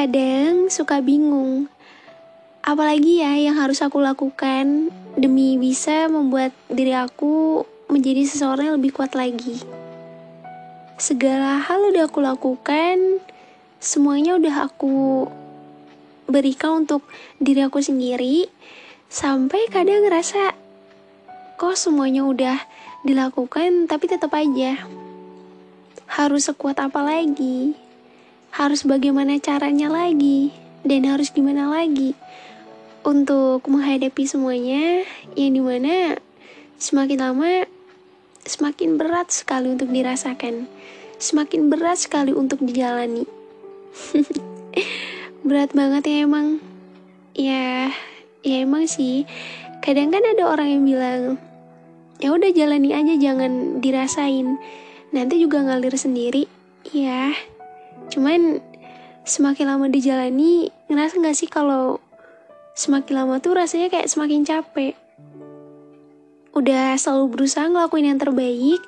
Kadang suka bingung, apalagi ya yang harus aku lakukan demi bisa membuat diri aku menjadi seseorang yang lebih kuat lagi. Segala hal udah aku lakukan, semuanya udah aku berikan untuk diri aku sendiri, sampai kadang ngerasa kok semuanya udah dilakukan tapi tetap aja harus sekuat apa lagi, harus bagaimana caranya lagi, dan harus gimana lagi untuk menghadapi semuanya, yang dimana semakin lama semakin berat sekali untuk dirasakan, semakin berat sekali untuk dijalani. Berat banget ya emang. Ya emang sih. Kadang kan ada orang yang bilang, ya udah jalani aja, jangan dirasain, nanti juga ngalir sendiri. Ya, cuman semakin lama dijalani, ngerasa gak sih kalau semakin lama tuh rasanya kayak semakin capek. Udah selalu berusaha ngelakuin yang terbaik,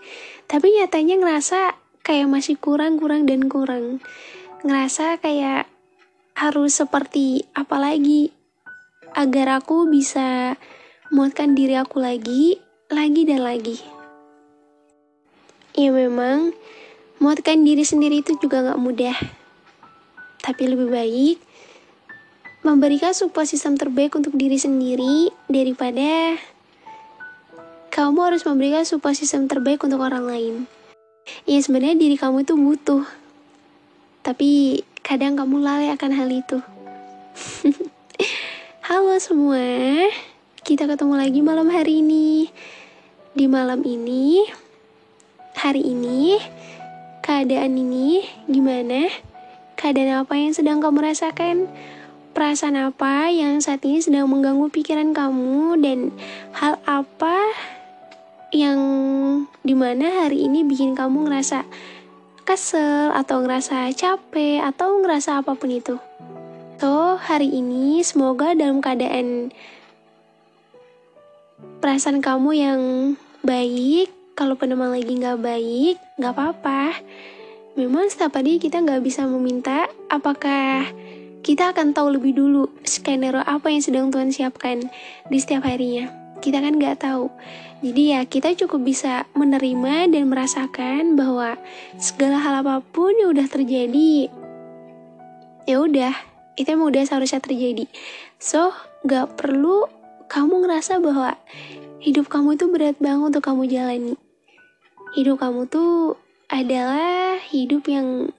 tapi nyatanya ngerasa kayak masih kurang. Ngerasa kayak harus seperti apa lagi agar aku bisa menguatkan diri aku lagi dan lagi. Ya memang, menguatkan diri sendiri itu juga gak mudah. Tapi lebih baik memberikan support system terbaik untuk diri sendiri daripada kamu harus memberikan support system terbaik untuk orang lain. Ya sebenarnya diri kamu itu butuh, tapi kadang kamu lalai akan hal itu. Halo semua, kita ketemu lagi malam hari ini. Di malam ini, hari ini, keadaan ini gimana? Keadaan apa yang sedang kamu rasakan? Perasaan apa yang saat ini sedang mengganggu pikiran kamu? Dan hal apa yang dimana hari ini bikin kamu ngerasa kesel, atau ngerasa capek, atau ngerasa apapun itu? So, hari ini semoga dalam keadaan perasaan kamu yang baik. Kalaupun emang lagi gak baik, gak apa-apa. Memang setiap hari kita gak bisa meminta apakah kita akan tahu lebih dulu skenario apa yang sedang Tuhan siapkan di setiap harinya. Kita kan gak tahu. Jadi ya kita cukup bisa menerima dan merasakan bahwa segala hal apapun yang udah terjadi, ya udah, itu emang udah seharusnya terjadi. So, gak perlu kamu ngerasa bahwa hidup kamu itu berat banget untuk kamu jalani. Hidup kamu tuh adalah hidup yang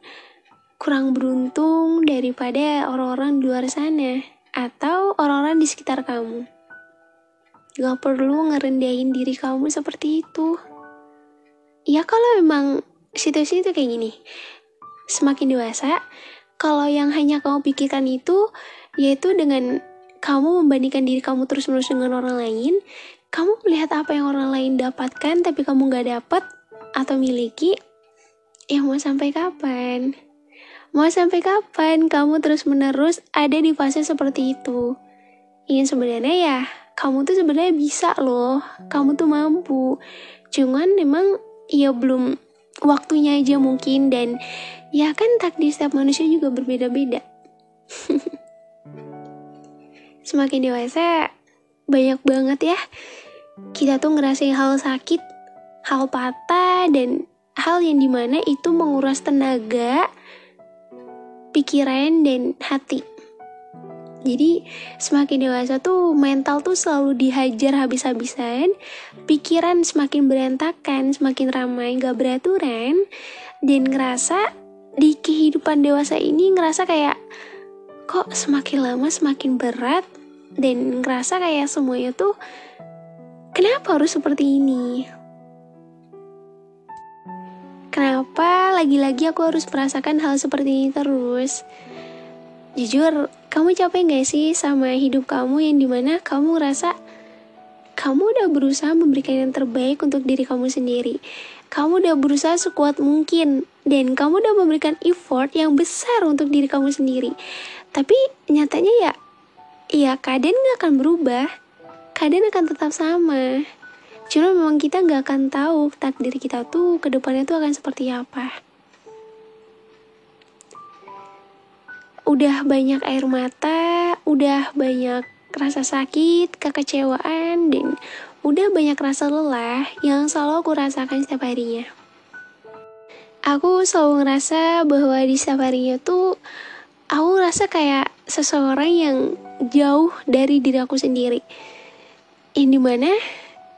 kurang beruntung daripada orang-orang di luar sana atau orang-orang di sekitar kamu. Gak perlu ngerendahin diri kamu seperti itu. Ya kalau memang situasi itu kayak gini, semakin dewasa, kalau yang hanya kamu pikirkan itu yaitu dengan kamu membandingkan diri kamu terus-menerus dengan orang lain, kamu melihat apa yang orang lain dapatkan tapi kamu gak dapat atau miliki, ya mau sampai kapan? Mau sampai kapan kamu terus-menerus ada di fase seperti itu? Yang sebenarnya ya, kamu tuh sebenarnya bisa loh, kamu tuh mampu. Cuman memang ya belum waktunya aja mungkin, dan ya kan takdir setiap manusia juga berbeda-beda. Semakin dewasa, banyak banget ya kita tuh ngerasain hal sakit, hal patah, dan hal yang dimana itu menguras tenaga, pikiran, dan hati. Jadi semakin dewasa tuh mental tuh selalu dihajar habis-habisan, pikiran semakin berantakan, semakin ramai, gak beraturan, dan ngerasa di kehidupan dewasa ini ngerasa kayak kok semakin lama semakin berat, dan ngerasa kayak semuanya tuh kenapa harus seperti ini? Kenapa lagi-lagi aku harus merasakan hal seperti ini terus? Jujur, kamu capek gak sih sama hidup kamu yang dimana kamu ngerasa kamu udah berusaha memberikan yang terbaik untuk diri kamu sendiri. Kamu udah berusaha sekuat mungkin, dan kamu udah memberikan effort yang besar untuk diri kamu sendiri. Tapi nyatanya ya keadaan gak akan berubah. Keadaan akan tetap sama. Cuma memang kita gak akan tahu takdir kita tuh ke depannya tuh akan seperti apa. Udah banyak air mata, udah banyak rasa sakit, kekecewaan, dan udah banyak rasa lelah yang selalu aku rasakan setiap harinya. Aku selalu ngerasa bahwa di setiap harinya tuh aku ngerasa kayak seseorang yang jauh dari diri aku sendiri. Yang dimana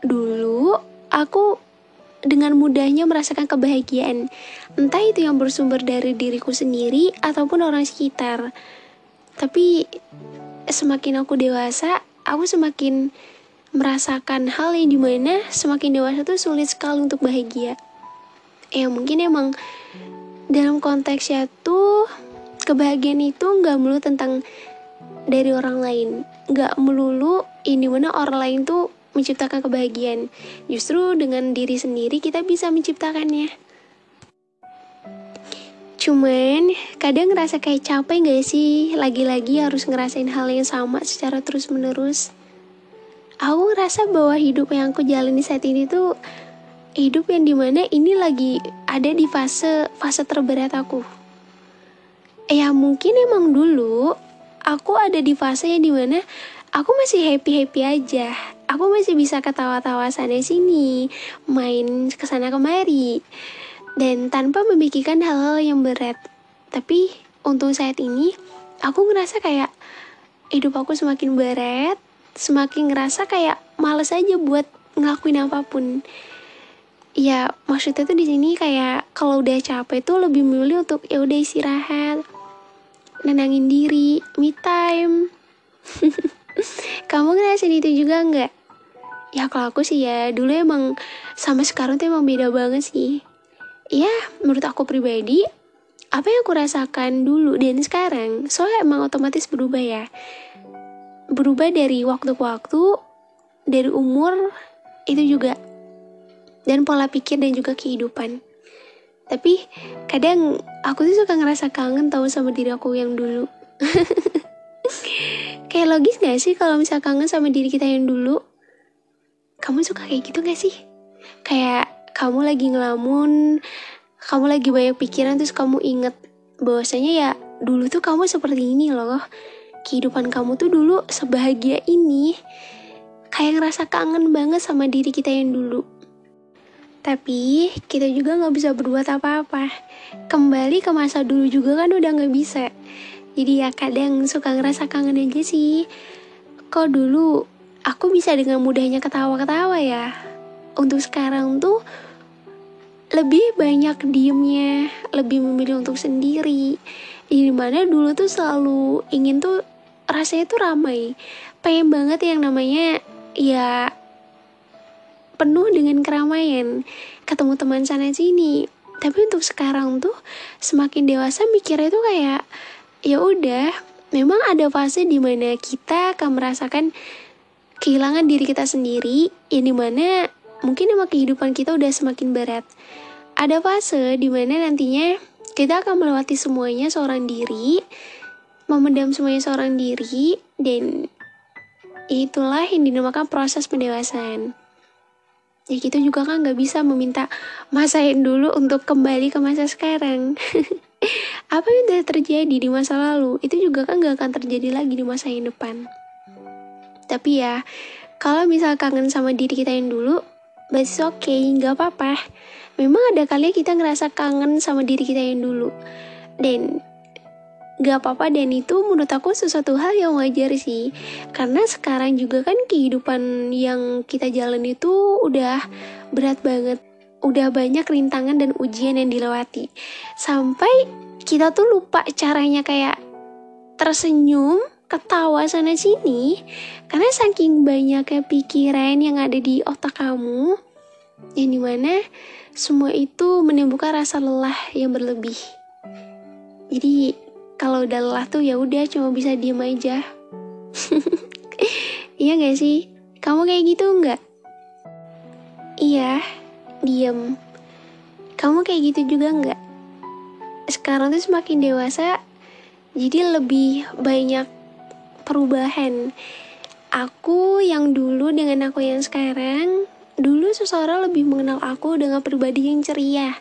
dulu aku dengan mudahnya merasakan kebahagiaan, entah itu yang bersumber dari diriku sendiri ataupun orang sekitar. Tapi semakin aku dewasa, aku semakin merasakan hal yang dimana semakin dewasa tuh sulit sekali untuk bahagia. Ya mungkin emang dalam konteksnya tuh kebahagiaan itu gak melulu tentang dari orang lain, gak melulu ini mana orang lain tuh menciptakan kebahagiaan. Justru dengan diri sendiri kita bisa menciptakannya. Cuman kadang ngerasa kayak capek gak sih lagi-lagi harus ngerasain hal yang sama secara terus menerus. Aku ngerasa bahwa hidup yang aku jalani saat ini tuh hidup yang dimana ini lagi ada di fase terberat aku. Ya mungkin emang dulu aku ada di fase yang dimana aku masih happy aja. Aku masih bisa ketawa-tawa sana sini, main kesana kemari, dan tanpa memikirkan hal-hal yang berat. Tapi untuk saat ini aku ngerasa kayak hidup aku semakin berat, semakin ngerasa kayak males aja buat ngelakuin apapun. Ya maksudnya tuh di sini kayak kalau udah capek tuh lebih memilih untuk ya udah istirahat, nenangin diri, me time. Kamu ngerasain itu juga nggak? Ya kalau aku sih ya dulu emang sama sekarang tuh emang beda banget sih. Ya menurut aku pribadi apa yang aku rasakan dulu dan sekarang soalnya emang otomatis berubah ya. Berubah dari waktu ke waktu, dari umur itu juga, dan pola pikir dan juga kehidupan. Tapi kadang aku tuh suka ngerasa kangen tahu sama diri aku yang dulu. Kayak logis gak sih kalau misal kangen sama diri kita yang dulu? Kamu suka kayak gitu gak sih? Kayak kamu lagi ngelamun, kamu lagi banyak pikiran terus kamu inget bahwasanya ya dulu tuh kamu seperti ini loh. Kehidupan kamu tuh dulu sebahagia ini. Kayak ngerasa kangen banget sama diri kita yang dulu. Tapi kita juga gak bisa berbuat apa-apa. Kembali ke masa dulu juga kan udah gak bisa. Jadi ya kadang suka ngerasa kangen aja sih. Kok dulu aku bisa dengan mudahnya ketawa-ketawa ya. Untuk sekarang tuh lebih banyak diemnya, lebih memilih untuk sendiri. Dimana dulu tuh selalu ingin tuh rasanya tuh ramai. Pengen banget yang namanya ya penuh dengan keramaian, ketemu teman sana sini. Tapi untuk sekarang tuh semakin dewasa mikirnya tuh kayak ya udah, memang ada fase di mana kita akan merasakan kehilangan diri kita sendiri, yang dimana mungkin emang kehidupan kita udah semakin berat. Ada fase di mana nantinya kita akan melewati semuanya seorang diri, memendam semuanya seorang diri, dan itulah yang dinamakan proses pendewasaan. Ya kita juga kan gak bisa meminta masa yang dulu untuk kembali ke masa sekarang. Apa yang sudah terjadi di masa lalu itu juga kan gak akan terjadi lagi di masa yang depan. Tapi ya kalau misal kangen sama diri kita yang dulu, but it's okay, gak apa-apa. Memang ada kali kita ngerasa kangen sama diri kita yang dulu, dan gak apa-apa, dan itu menurut aku sesuatu hal yang wajar sih. Karena sekarang juga kan kehidupan yang kita jalan itu udah berat banget. Udah banyak rintangan dan ujian yang dilewati. Sampai kita tuh lupa caranya kayak tersenyum, ketawa sana sini. Karena saking banyaknya pikiran yang ada di otak kamu, yang dimana semua itu menimbulkan rasa lelah yang berlebih. Jadi kalau udah lelah tuh ya udah cuma bisa diem aja. Iya gak sih? Kamu kayak gitu gak? Iya, diem. Kamu kayak gitu juga gak? Sekarang tuh semakin dewasa, jadi lebih banyak perubahan. Aku yang dulu dengan aku yang sekarang, dulu seseorang lebih mengenal aku dengan pribadi yang ceria,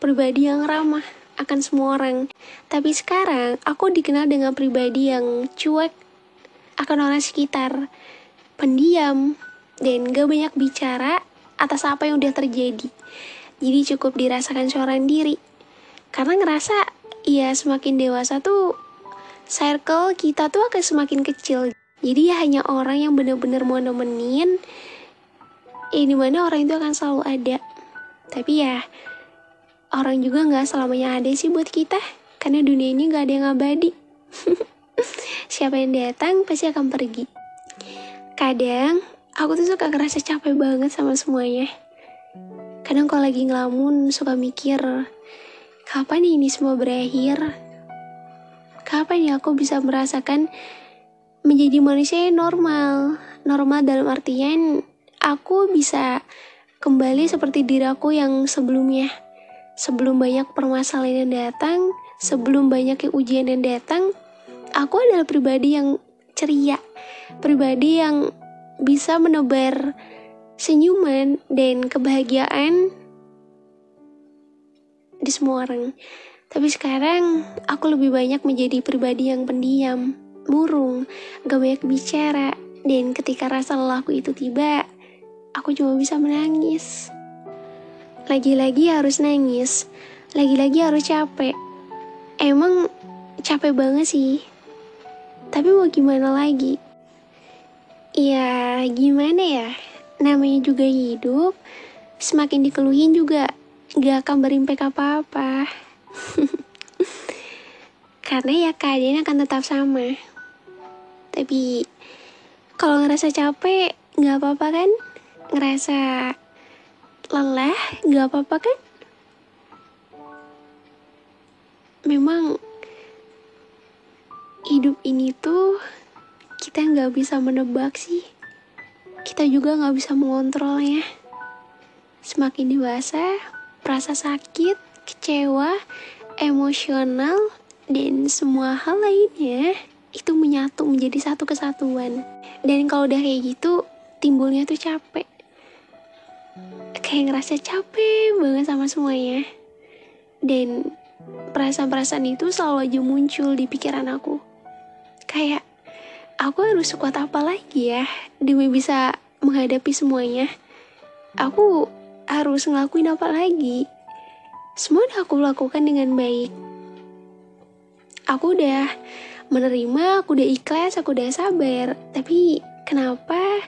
pribadi yang ramah. akan semua orang. Tapi sekarang aku dikenal dengan pribadi yang cuek akan orang sekitar, pendiam, dan gak banyak bicara atas apa yang udah terjadi. Jadi cukup dirasakan seorang diri. Karena ngerasa ya semakin dewasa tuh circle kita tuh akan semakin kecil. Jadi ya hanya orang yang benar-benar mau nemenin, dimana orang itu akan selalu ada. Tapi ya orang juga gak selamanya ada sih buat kita, karena dunia ini gak ada yang abadi. Siapa yang datang pasti akan pergi. Kadang aku tuh suka ngerasa capek banget sama semuanya. Kadang kalau lagi ngelamun suka mikir, kapan ini semua berakhir? Kapan ya aku bisa merasakan menjadi manusia yang normal? Normal dalam artian aku bisa kembali seperti diri aku yang sebelumnya. Sebelum banyak permasalahan yang datang, sebelum banyak ujian yang datang, aku adalah pribadi yang ceria, pribadi yang bisa menebar senyuman dan kebahagiaan di semua orang. Tapi sekarang aku lebih banyak menjadi pribadi yang pendiam, murung, gak banyak bicara, dan ketika rasa lelahku itu tiba, aku cuma bisa menangis. Lagi-lagi harus nangis, lagi-lagi harus capek. Emang capek banget sih, tapi mau gimana lagi? Ya gimana ya, namanya juga hidup, semakin dikeluhin juga gak akan berimpact apa-apa. Karena ya keadaan akan tetap sama. Tapi kalau ngerasa capek gak apa-apa kan? Ngerasa lelah gak apa-apa kan? Memang hidup ini tuh kita gak bisa menebak sih. Kita juga gak bisa mengontrolnya. Semakin dewasa, rasa sakit, kecewa, emosional, dan semua hal lainnya itu menyatu menjadi satu kesatuan. Dan kalau udah kayak gitu, timbulnya tuh capek. Kayak ngerasa capek banget sama semuanya. Dan perasaan-perasaan itu selalu aja muncul di pikiran aku. Kayak, aku harus kuat apa lagi ya demi bisa menghadapi semuanya. Aku harus ngelakuin apa lagi? Semua udah aku lakukan dengan baik. Aku udah menerima, aku udah ikhlas, aku udah sabar. Tapi kenapa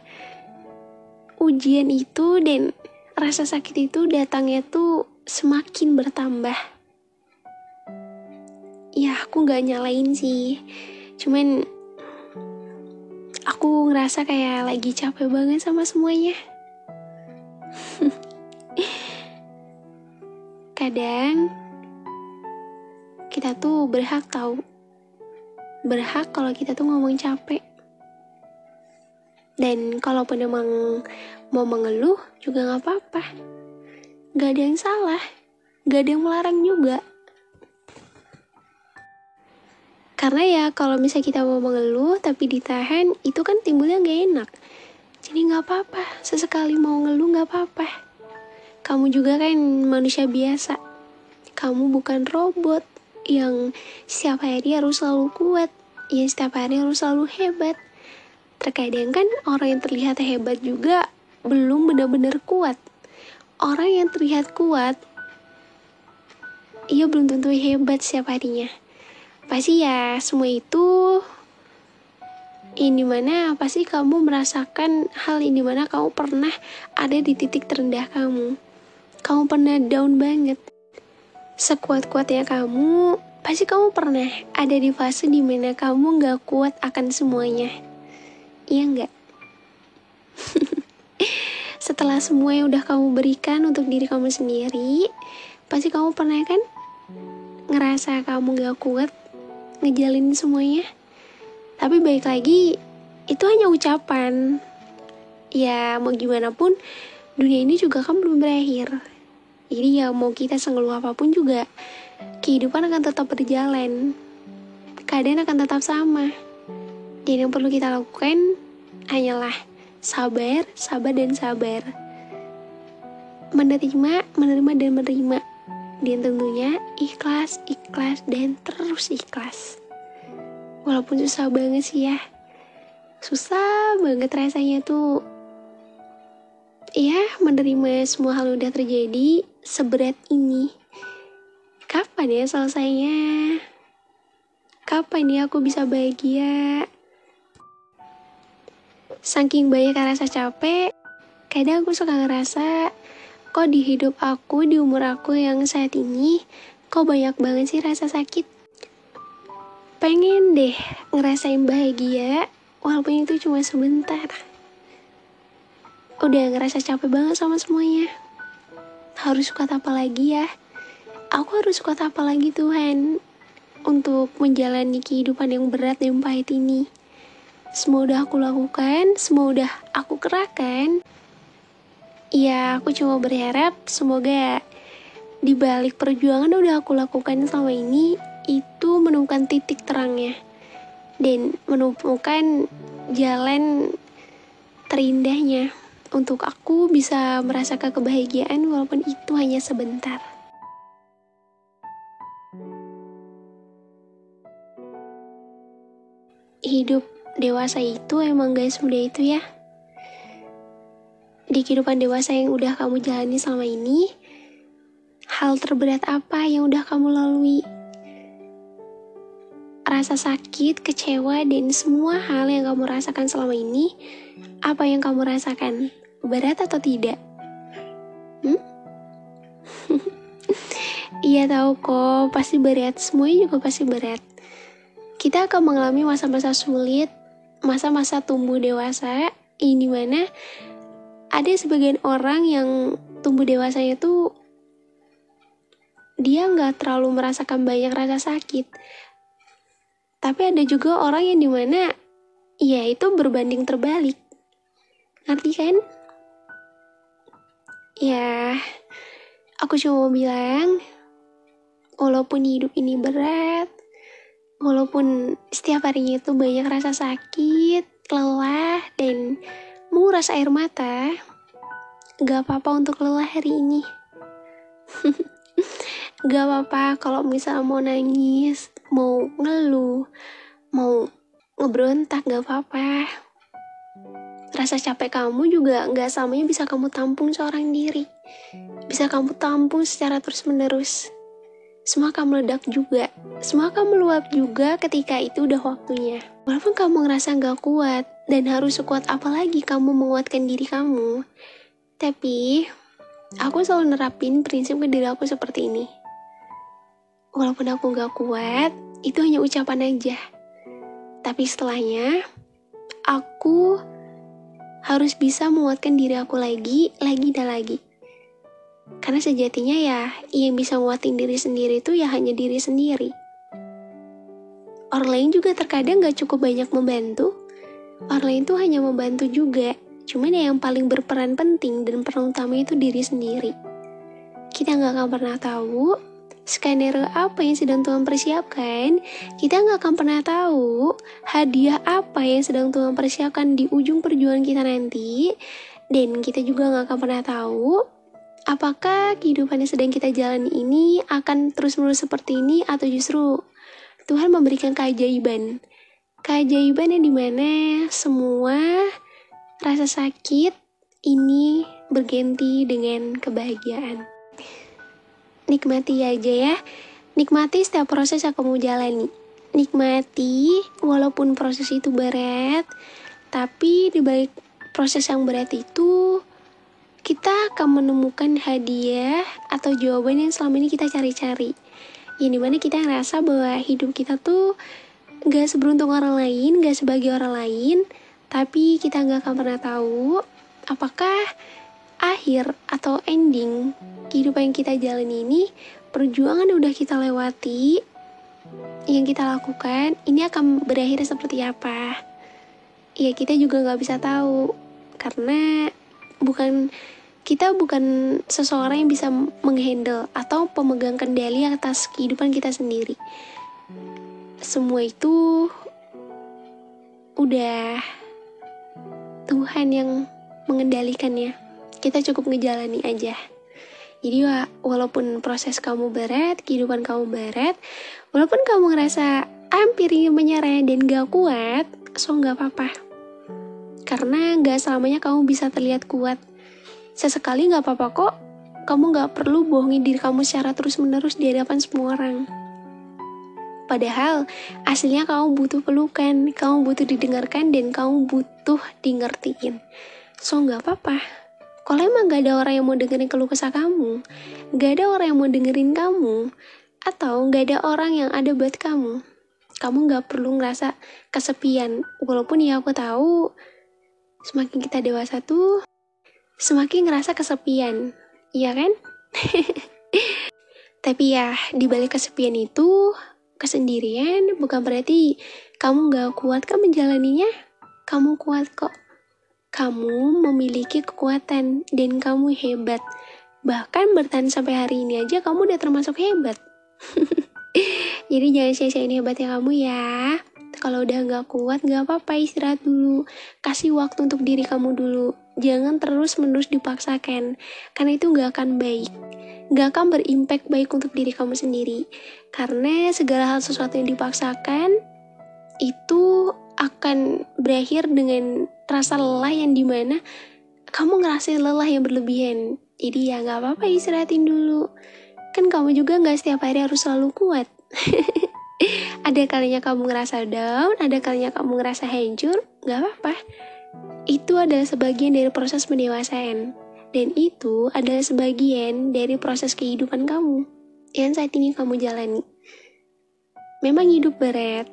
ujian itu dan rasa sakit itu datangnya tuh semakin bertambah? Ya aku gak nyalain sih. Cuman aku ngerasa kayak lagi capek banget sama semuanya. Kadang kita tuh berhak tahu. Berhak kalau kita tuh ngomong capek. Dan kalaupun emang mau mengeluh juga gak apa-apa. Gak ada yang salah. Gak ada yang melarang juga. Karena ya kalau misalnya kita mau mengeluh tapi ditahan, itu kan timbulnya gak enak. Jadi gak apa-apa. Sesekali mau ngeluh gak apa-apa. Kamu juga kan manusia biasa. Kamu bukan robot yang setiap hari harus selalu kuat, yang setiap hari harus selalu hebat. Terkadang kan orang yang terlihat hebat juga belum benar-benar kuat. Orang yang terlihat kuat, ia belum tentu hebat setiap harinya. Pasti ya semua itu ini mana pasti kamu merasakan hal ini mana kamu pernah ada di titik terendah kamu. Kamu pernah down banget. Sekuat-kuatnya kamu, pasti kamu pernah ada di fase dimana kamu gak kuat akan semuanya. Iya gak? Setelah semua yang udah kamu berikan untuk diri kamu sendiri, pasti kamu pernah kan ngerasa kamu gak kuat ngejalin semuanya. Tapi balik lagi, itu hanya ucapan. Ya mau gimana pun, dunia ini juga kan belum berakhir. Jadi ya mau kita sengeluh apapun juga, kehidupan akan tetap berjalan. Keadaan akan tetap sama. Dan yang perlu kita lakukan hanyalah sabar, sabar dan sabar. Menerima dan menerima. Dan tentunya ikhlas, ikhlas, dan terus ikhlas. Walaupun susah banget sih ya. Susah banget rasanya tuh. Ya, menerima semua hal udah terjadi seberat ini. Kapan ya selesainya? Kapan ya aku bisa bahagia? Saking banyak rasa capek, kadang aku suka ngerasa, kok di hidup aku, di umur aku yang saat ini, kok banyak banget sih rasa sakit. Pengen deh ngerasain bahagia, walaupun itu cuma sebentar. Udah ngerasa capek banget sama semuanya. Harus kuat apa lagi ya? Aku harus kuat apa lagi Tuhan untuk menjalani kehidupan yang berat dan pahit ini. Semua udah aku lakukan, semua udah aku kerahkan. Ya, aku cuma berharap semoga di balik perjuangan udah aku lakukan selama ini, itu menemukan titik terangnya. Dan menemukan jalan terindahnya untuk aku bisa merasakan kebahagiaan walaupun itu hanya sebentar. Hidup dewasa itu emang gak semudah itu ya. Di kehidupan dewasa yang udah kamu jalani selama ini, hal terberat apa yang udah kamu lalui? Rasa sakit, kecewa, dan semua hal yang kamu rasakan selama ini, apa yang kamu rasakan? Berat atau tidak? Iya tahu kok, pasti berat. Semuanya juga pasti berat. Kita akan mengalami masa-masa sulit, masa-masa tumbuh dewasa, ini mana ada sebagian orang yang tumbuh dewasanya tuh dia nggak terlalu merasakan banyak rasa sakit. Tapi ada juga orang yang dimana ya itu berbanding terbalik. Ngerti kan? Ya, aku cuma mau bilang, walaupun hidup ini berat, walaupun setiap harinya itu banyak rasa sakit, lelah, dan menguras air mata, gak apa-apa untuk lelah hari ini. Gak apa-apa kalau misalnya mau nangis, mau ngeluh, mau ngebrontak, gak apa-apa. Rasa capek kamu juga gak samanya bisa kamu tampung seorang diri. Bisa kamu tampung secara terus-menerus. Semua akan meledak juga. Semua akan meluap juga ketika itu udah waktunya. Walaupun kamu ngerasa gak kuat, dan harus sekuat apa lagi kamu menguatkan diri kamu. Tapi, aku selalu nerapin prinsip ke diri aku seperti ini. Walaupun aku gak kuat, itu hanya ucapan aja. Tapi setelahnya, aku harus bisa menguatkan diri aku lagi dan lagi. Karena sejatinya ya, yang bisa nguatin diri sendiri itu ya hanya diri sendiri. Orang lain juga terkadang gak cukup banyak membantu. Orang lain tuh hanya membantu juga. Cuman yang paling berperan penting dan peran utama itu diri sendiri. Kita gak akan pernah tahu skenario apa yang sedang Tuhan persiapkan. Kita gak akan pernah tahu hadiah apa yang sedang Tuhan persiapkan di ujung perjuangan kita nanti. Dan kita juga gak akan pernah tahu apakah kehidupan yang sedang kita jalani ini akan terus-menerus seperti ini atau justru Tuhan memberikan keajaiban. Keajaiban yang dimana semua rasa sakit ini berganti dengan kebahagiaan. Nikmati aja ya. Nikmati setiap proses yang kamu jalani. Nikmati walaupun proses itu berat, tapi di balik proses yang berat itu kita akan menemukan hadiah atau jawaban yang selama ini kita cari-cari. Yang dimana kita ngerasa bahwa hidup kita tuh gak seberuntung orang lain, gak sebagai orang lain, tapi kita gak akan pernah tahu apakah akhir atau ending kehidupan yang kita jalani ini, perjuangan yang udah kita lewati, yang kita lakukan, ini akan berakhir seperti apa. Ya kita juga gak bisa tahu, karena kita bukan seseorang yang bisa menghandle atau pemegang kendali atas kehidupan kita sendiri. Semua itu udah Tuhan yang mengendalikannya. Kita cukup ngejalani aja. Jadi walaupun proses kamu berat, kehidupan kamu berat, walaupun kamu ngerasa hampir ingin menyerah dan gak kuat, so gak apa-apa. Karena gak selamanya kamu bisa terlihat kuat. Sesekali gak apa-apa kok. Kamu gak perlu bohongin diri kamu secara terus-menerus di hadapan semua orang. Padahal aslinya kamu butuh pelukan, kamu butuh didengarkan, dan kamu butuh dingertiin. So gak apa-apa. Kalau emang gak ada orang yang mau dengerin keluh kesah kamu, gak ada orang yang mau dengerin kamu, atau gak ada orang yang ada buat kamu gak perlu ngerasa kesepian. Walaupun ya aku tahu, semakin kita dewasa tuh, semakin ngerasa kesepian. Iya kan? Tapi ya, dibalik kesepian itu, kesendirian bukan berarti kamu gak kuat kan menjalaninya. Kamu kuat kok. Kamu memiliki kekuatan dan kamu hebat. Bahkan bertahan sampai hari ini aja kamu udah termasuk hebat. Jadi jangan sia-siain hebatnya kamu ya. Kalau udah gak kuat gak apa-apa, istirahat dulu. Kasih waktu untuk diri kamu dulu. Jangan terus-menerus dipaksakan, karena itu gak akan baik. Gak akan berimpact baik untuk diri kamu sendiri. Karena segala hal sesuatu yang dipaksakan itu akan berakhir dengan rasa lelah yang dimana kamu ngerasain lelah yang berlebihan. Jadi ya gak apa-apa, istirahatin dulu. Kan kamu juga gak setiap hari harus selalu kuat. Ada kalinya kamu ngerasa down, ada kalinya kamu ngerasa hancur, gak apa-apa. Itu adalah sebagian dari proses pendewasaan. Dan itu adalah sebagian dari proses kehidupan kamu yang saat ini kamu jalani. Memang hidup berat,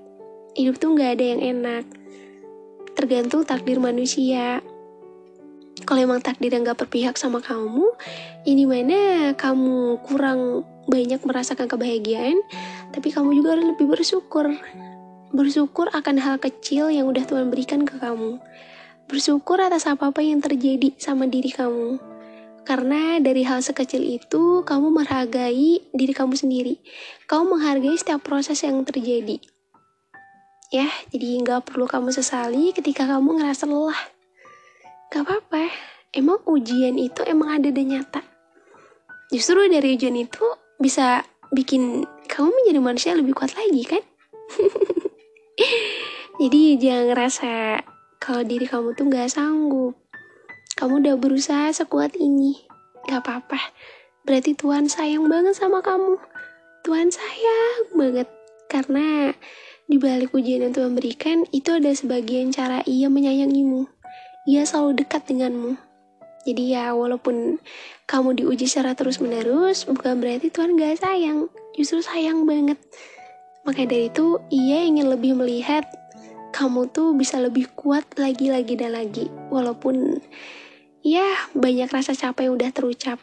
hidup tuh gak ada yang enak. Tergantung takdir manusia. Kalau emang takdir yang gak berpihak sama kamu, ini mana kamu kurang banyak merasakan kebahagiaan, tapi kamu juga harus lebih bersyukur. Bersyukur akan hal kecil yang udah Tuhan berikan ke kamu. Bersyukur atas apa-apa yang terjadi sama diri kamu. Karena dari hal sekecil itu, kamu menghargai diri kamu sendiri. Kamu menghargai setiap proses yang terjadi. Ya, jadi gak perlu kamu sesali ketika kamu ngerasa lelah. Gak apa-apa, emang ujian itu emang ada dan nyata. Justru dari ujian itu bisa bikin kamu menjadi manusia yang lebih kuat lagi kan? Jadi jangan ngerasa kalau diri kamu tuh gak sanggup. Kamu udah berusaha sekuat ini. Gak apa-apa, berarti Tuhan sayang banget sama kamu. Tuhan sayang banget. Karena di balik ujian yang Tuhan berikan, itu ada sebagian cara Ia menyayangimu. Ia selalu dekat denganmu. Jadi ya walaupun kamu diuji secara terus-menerus, bukan berarti Tuhan gak sayang. Justru sayang banget. Maka dari itu, Ia ingin lebih melihat kamu tuh bisa lebih kuat lagi dan lagi. Walaupun ya banyak rasa capek yang udah terucap.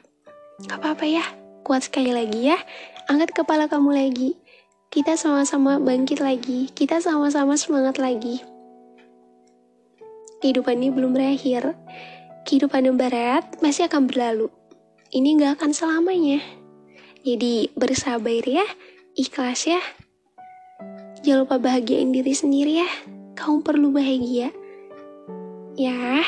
Gak apa-apa ya, kuat sekali lagi ya. Angkat kepala kamu lagi. Kita sama-sama bangkit lagi. Kita sama-sama semangat lagi. Kehidupan ini belum berakhir. Kehidupan yang berat masih akan berlalu. Ini gak akan selamanya. Jadi bersabar ya, ikhlas ya. Jangan lupa bahagiain diri sendiri ya. Kamu perlu bahagia. Ya.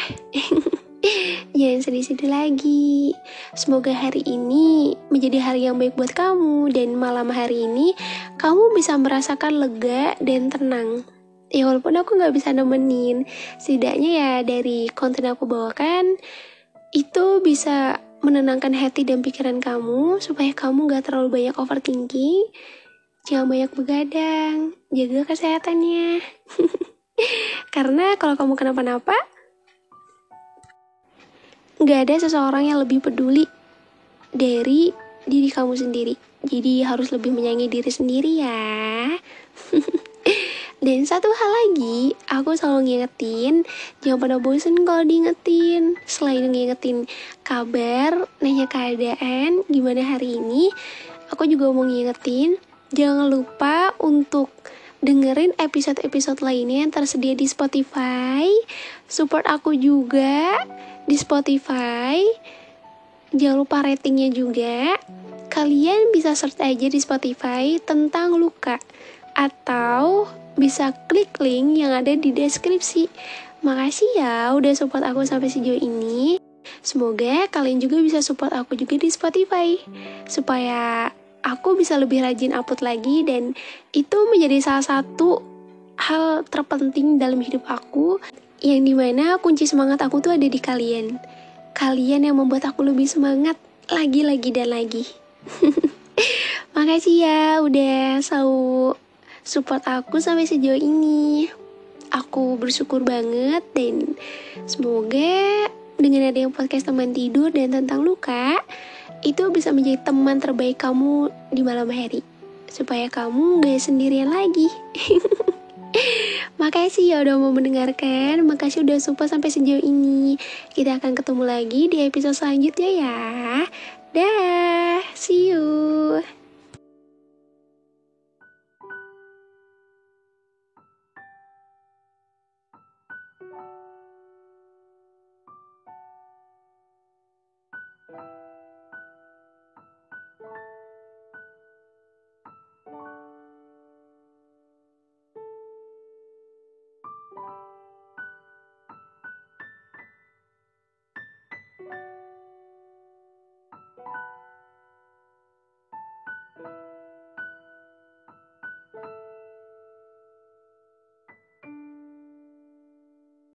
Jangan sedih-sedih lagi. Semoga hari ini menjadi hari yang baik buat kamu. Dan malam hari ini kamu bisa merasakan lega dan tenang. Ya walaupun aku gak bisa nemenin, setidaknya ya dari konten aku bawakan itu bisa menenangkan hati dan pikiran kamu supaya kamu gak terlalu banyak overthinking. Jangan banyak begadang, jaga kesehatannya. Karena kalau kamu kenapa-napa, gak ada seseorang yang lebih peduli dari diri kamu sendiri. Jadi harus lebih menyayangi diri sendiri ya. Dan satu hal lagi, aku selalu ngingetin, jangan pada bosen kalau diingetin. Selain ngingetin kabar, nanya keadaan, gimana hari ini, aku juga mau ngingetin, jangan lupa untuk dengerin episode-episode lainnya yang tersedia di Spotify. Support aku juga di Spotify. Jangan lupa ratingnya juga. Kalian bisa search aja di Spotify tentang luka, atau bisa klik link yang ada di deskripsi. Makasih ya udah support aku sampai sejauh ini. Semoga kalian juga bisa support aku juga di Spotify, supaya aku bisa lebih rajin upload lagi, dan itu menjadi salah satu hal terpenting dalam hidup aku, yang dimana kunci semangat aku tuh ada di kalian. Kalian yang membuat aku lebih semangat lagi dan lagi. Makasih ya udah selalu support aku sampai sejauh ini. Aku bersyukur banget, dan semoga dengan adanya podcast teman tidur dan tentang luka, itu bisa menjadi teman terbaik kamu di malam hari, supaya kamu gak sendirian lagi. Makasih ya udah mau mendengarkan, makasih udah support sampai sejauh ini. Kita akan ketemu lagi di episode selanjutnya ya. Dah, see you.